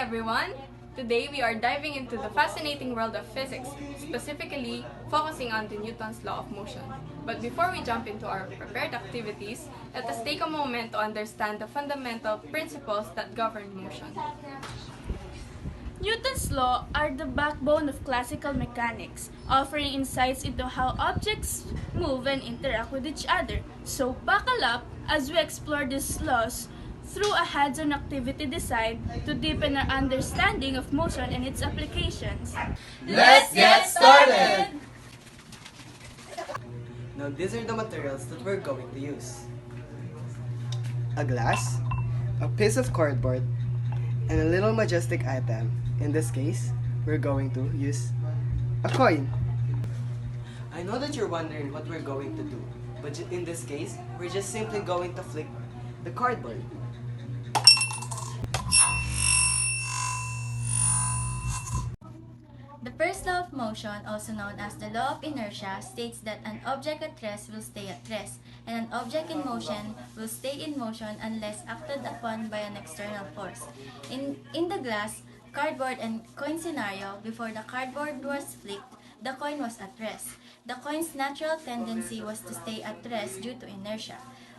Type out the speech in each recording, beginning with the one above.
everyone! Today we are diving into the fascinating world of physics, specifically focusing on the Newton's law of motion. But before we jump into our prepared activities, let us take a moment to understand the fundamental principles that govern motion. Newton's laws are the backbone of classical mechanics, offering insights into how objects move and interact with each other. So buckle up as we explore these laws through a hands-on activity designed to deepen our understanding of motion and its applications. Let's get started! Now these are the materials that we're going to use. A glass, a piece of cardboard, and a little majestic item. In this case, we're going to use a coin. I know that you're wondering what we're going to do, but in this case, we're just simply going to flick the cardboard. The first law of motion, also known as the law of inertia, states that an object at rest will stay at rest, and an object in motion will stay in motion unless acted upon by an external force. In the glass, cardboard, and coin scenario, before the cardboard was flicked, the coin was at rest. The coin's natural tendency was to stay at rest due to inertia.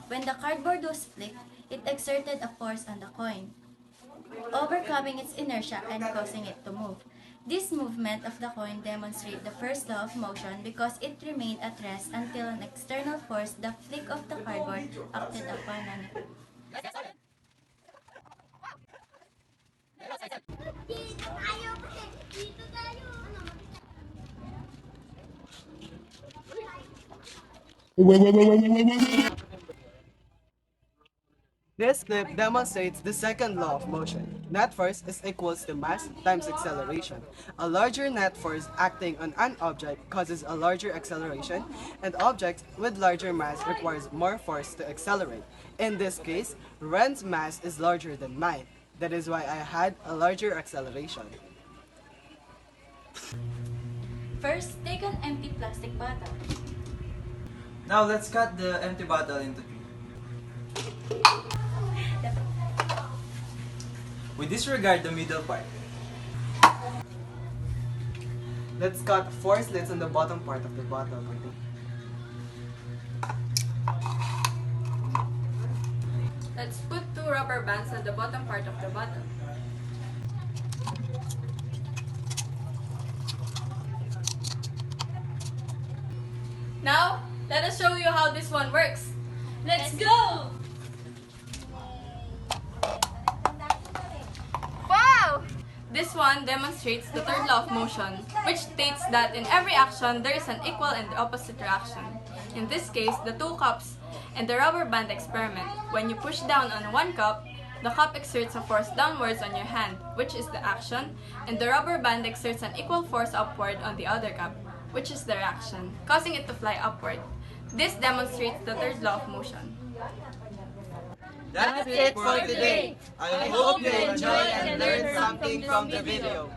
When the cardboard was flicked, it exerted a force on the coin, overcoming its inertia and causing it to move. This movement of the coin demonstrates the first law of motion because it remained at rest until an external force, the flick of the cardboard, acted upon it. This clip demonstrates the second law of motion. Net force is equals to mass times acceleration. A larger net force acting on an object causes a larger acceleration, and objects with larger mass requires more force to accelerate. In this case, Ren's mass is larger than mine. That is why I had a larger acceleration. First, take an empty plastic bottle. Now let's cut the empty bottle into three. We disregard the middle part. Let's cut 4 slits on the bottom part of the bottle. Let's put 2 rubber bands on the bottom part of the bottle. Now, let us show you how this one works. Let's go! Wow! This one demonstrates the third law of motion, which states that in every action, there is an equal and opposite reaction. In this case, the 2 cups and the rubber band experiment. When you push down on one cup, the cup exerts a force downwards on your hand, which is the action, and the rubber band exerts an equal force upward on the other cup, which is the reaction, causing it to fly upward. This demonstrates the third law of motion. That's it for today. I hope you enjoyed and learned something from the video.